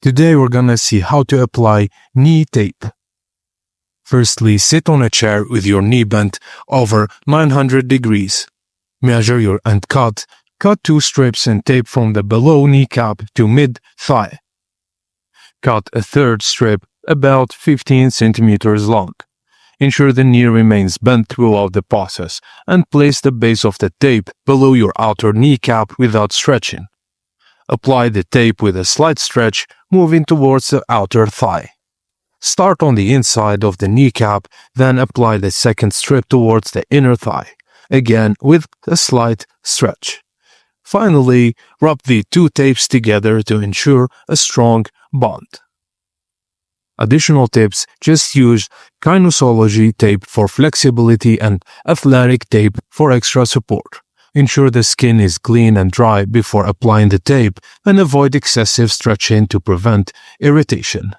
Today we're gonna see how to apply knee tape. Firstly, sit on a chair with your knee bent over 900 degrees. Measure your and cut 2 strips and tape from the below kneecap to mid-thigh. Cut a third strip about 15 centimeters long. Ensure the knee remains bent throughout the process and place the base of the tape below your outer kneecap without stretching. Apply the tape with a slight stretch, moving towards the outer thigh. Start on the inside of the kneecap, then apply the second strip towards the inner thigh, again with a slight stretch. Finally, rub the 2 tapes together to ensure a strong bond. Additional tips: just use Kinesio tape for flexibility and athletic tape for extra support. Ensure the skin is clean and dry before applying the tape and avoid excessive stretching to prevent irritation.